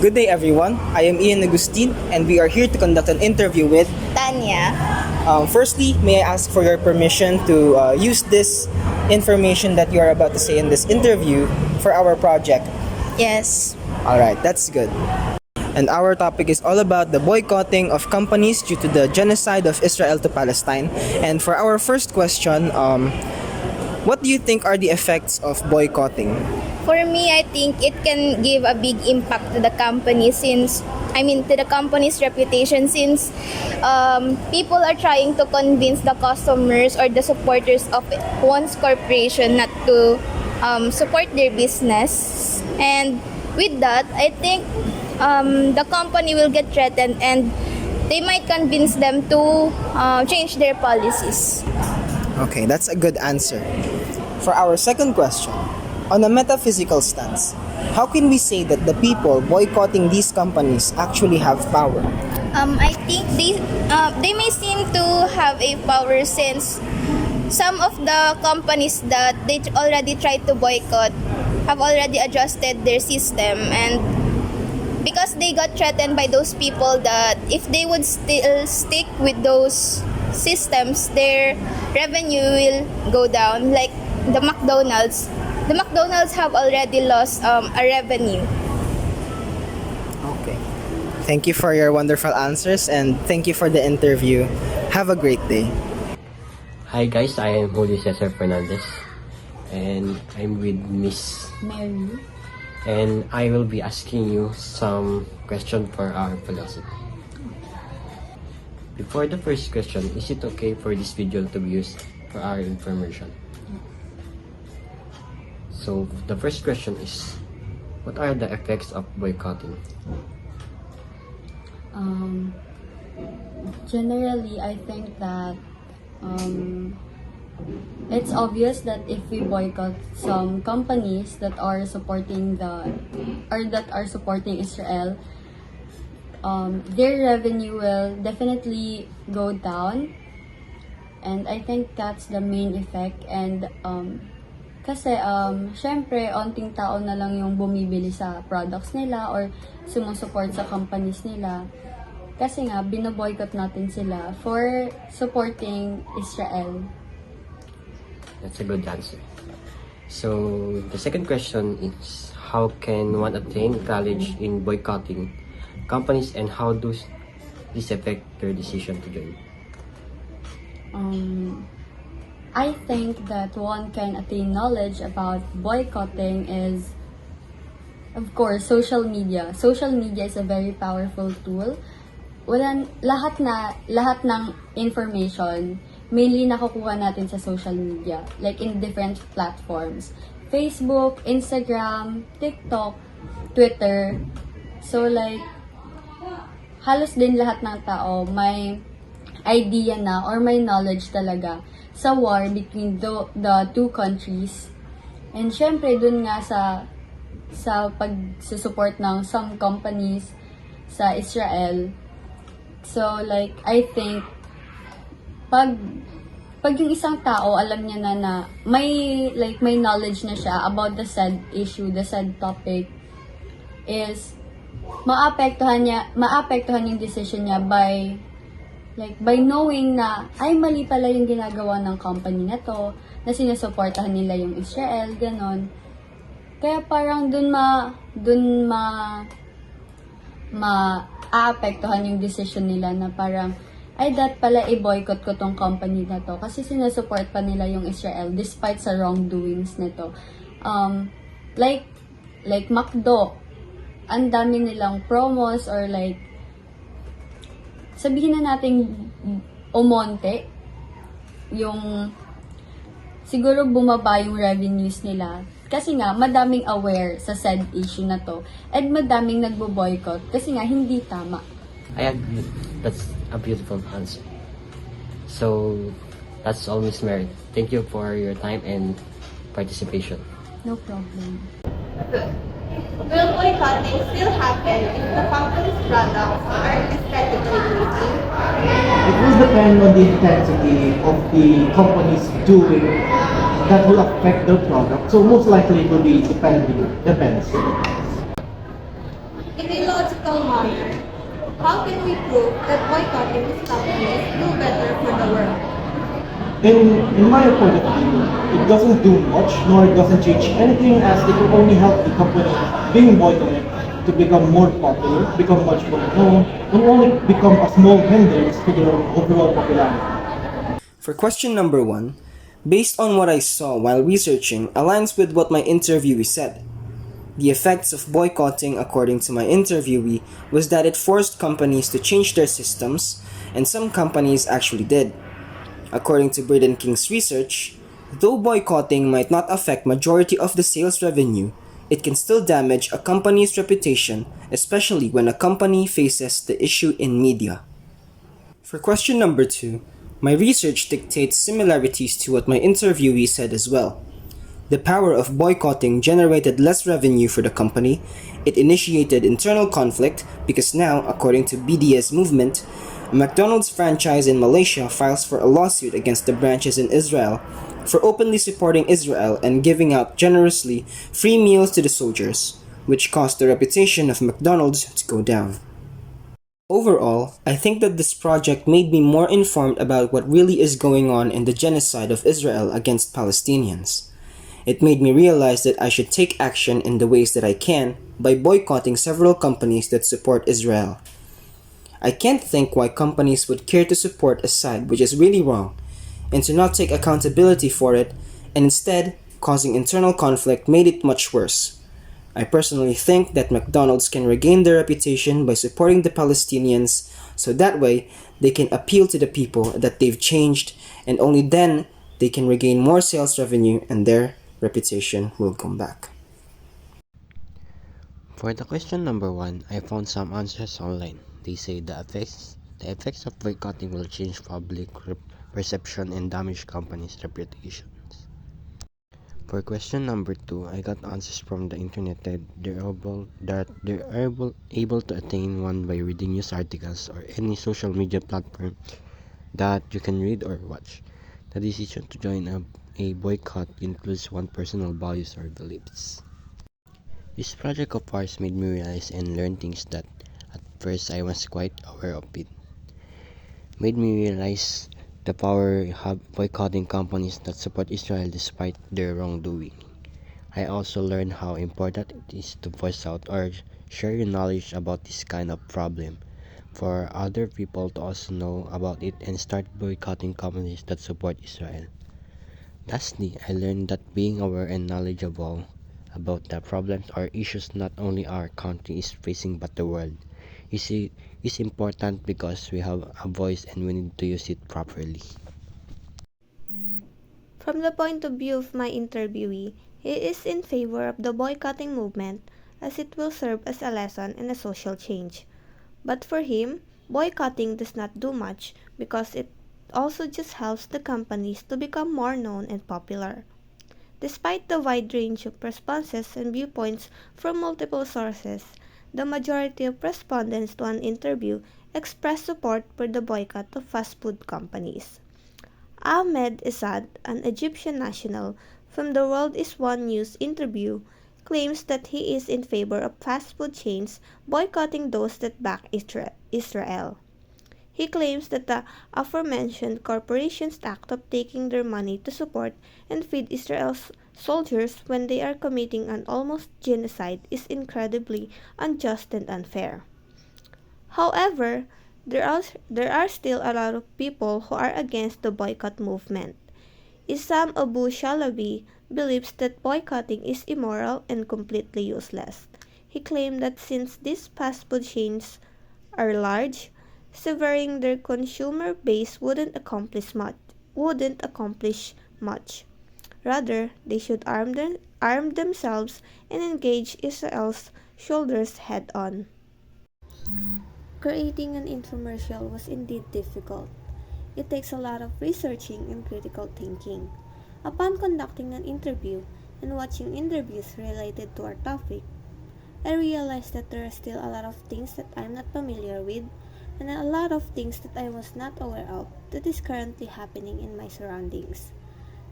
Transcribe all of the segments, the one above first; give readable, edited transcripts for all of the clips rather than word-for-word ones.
Good day, everyone. I am Ian Agustin, and we are here to conduct an interview with Tanya. Firstly, may I ask for your permission to use this information that you are about to say in this interview for our project? Yes. Alright, that's good. And our topic is all about the boycotting of companies due to the genocide of Israel to Palestine. And for our first question, what do you think are the effects of boycotting? For me, I think it can give a big impact to the company to the company's reputation since people are trying to convince the customers or the supporters of one's corporation not to support their business. And with that, I think the company will get threatened and they might convince them to change their policies. Okay, that's a good answer. For our second question, on a metaphysical stance, how can we say that the people boycotting these companies actually have power? I think they may seem to have a power since some of the companies that they already tried to boycott have already adjusted their system, and because they got threatened by those people that if they would still stick with those systems, their revenue will go down. Like the McDonald's have already lost a revenue. Okay. Thank you for your wonderful answers and thank you for the interview. Have a great day. Hi guys, I am Julio Cesar Fernandez and I'm with Miss Mary. and I will be asking you some question for our philosophy. Before the first question, is it okay for this video to be used for our information? So the first question is, what are the effects of boycotting? Generally, I think that it's obvious that if we boycott some companies that are supporting Israel, their revenue will definitely go down, and I think that's the main effect. And kasi syempre onting tao na lang yung bumibili sa products nila or sumusupport sa companies nila. Kasi nga, binoboycott natin sila for supporting Israel. That's a good answer. So the second question is, how can one attain knowledge in boycotting companies and how does this affect their decision to join? I think that one can attain knowledge about boycotting is, of course, social media. Social media is a very powerful tool. Lahat ng information mainly nakukuha natin sa social media, like in different platforms. Facebook, Instagram, TikTok, Twitter. So like, halos din lahat ng tao may idea na or may knowledge talaga sa war between the two countries. And syempre, dun nga sa pag-support ng some companies sa Israel. So like, I think pag yung isang tao alam niya na may knowledge na siya about the said issue, the said topic, is maapektuhan yung decision niya by knowing na ay mali pala yung ginagawa ng company na to, na sinusuportahan nila yung Israel, ganon. Kaya parang dun maapektuhan yung decision nila na parang ay pala i-boycott ko tong company na to kasi sinusupport pa nila yung Israel despite sa wrongdoings nito. Like McDo, ang dami nilang promos or like sabihin na natin umonte yung siguro bumaba yung revenues nila kasi nga madaming aware sa said issue na to and madaming nagbo-boycott kasi nga hindi tama. I agree. That's a beautiful answer. So that's all, Miss Mary. Thank you for your time and participation. No problem. Will boycotting still happen if the company's products are aesthetically pleasing? It will depend on the intensity of the companies doing that will affect their product. So most likely it will be depends. It is a logical manner, how can we prove that boycotting these companies do better for the world? In my point of view, it doesn't do much, nor it doesn't change anything, as it will only help the company being boycotted to become more popular, become much more known, and only become a small hindrance to their overall popularity. For question number 1, based on what I saw while researching aligns with what my interviewee said. The effects of boycotting, according to my interviewee, was that it forced companies to change their systems, and some companies actually did. According to Braden King's research, though boycotting might not affect majority of the sales revenue, it can still damage a company's reputation, especially when a company faces the issue in media. For question number 2, my research dictates similarities to what my interviewee said as well. The power of boycotting generated less revenue for the company. It initiated internal conflict because now, according to BDS movement, a McDonald's franchise in Malaysia files for a lawsuit against the branches in Israel for openly supporting Israel and giving out generously free meals to the soldiers, which caused the reputation of McDonald's to go down. Overall, I think that this project made me more informed about what really is going on in the genocide of Israel against Palestinians. It made me realize that I should take action in the ways that I can by boycotting several companies that support Israel. I can't think why companies would care to support a side which is really wrong, and to not take accountability for it, and instead causing internal conflict made it much worse. I personally think that McDonald's can regain their reputation by supporting the Palestinians, so that way they can appeal to the people that they've changed, and only then they can regain more sales revenue and their reputation will come back. For the question number 1, I found some answers online. They say the effects of boycotting will change public perception and damage companies' reputations. For question number 2, I got answers from the internet that they're able to attain one by reading news articles or any social media platform that you can read or watch. The decision to join a boycott includes one's personal values or beliefs. This project of ours made me realize and learn things that at first I was quite aware of it. Made me realize the power have boycotting companies that support Israel despite their wrongdoing. I also learned how important it is to voice out or share your knowledge about this kind of problem for other people to also know about it and start boycotting companies that support Israel. Lastly, I learned that being aware and knowledgeable about the problems or issues not only our country is facing but the world is important because we have a voice and we need to use it properly. From the point of view of my interviewee, he is in favor of the boycotting movement as it will serve as a lesson and a social change. But for him, boycotting does not do much because it also just helps the companies to become more known and popular. Despite the wide range of responses and viewpoints from multiple sources, the majority of respondents to an interview expressed support for the boycott of fast food companies. Ahmed Essad, an Egyptian national, from the World is One News interview, claims that he is in favor of fast food chains boycotting those that back Israel. He claims that the aforementioned corporations act of taking their money to support and feed Israel's soldiers when they are committing an almost genocide is incredibly unjust and unfair. However, there are still a lot of people who are against the boycott movement. Isam Abu Shalabi believes that boycotting is immoral and completely useless. He claimed that since these fast food chains are large, severing their consumer base wouldn't accomplish much. Rather, they should arm themselves and engage Israel's shoulders head on. Creating an infomercial was indeed difficult. It takes a lot of researching and critical thinking. Upon conducting an interview and watching interviews related to our topic, I realized that there are still a lot of things that I'm not familiar with and a lot of things that I was not aware of that is currently happening in my surroundings.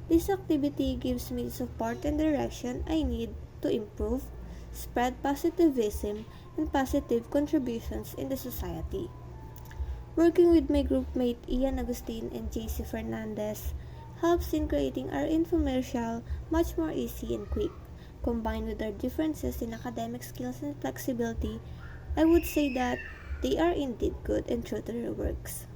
This activity gives me the support and direction I need to improve spread positivism and positive contributions in the society. Working with my groupmate Ian Agustin and JC Fernandez helps in creating our infomercial much more easy and quick. Combined with our differences in academic skills and flexibility, I would say that they are indeed good and true to their works.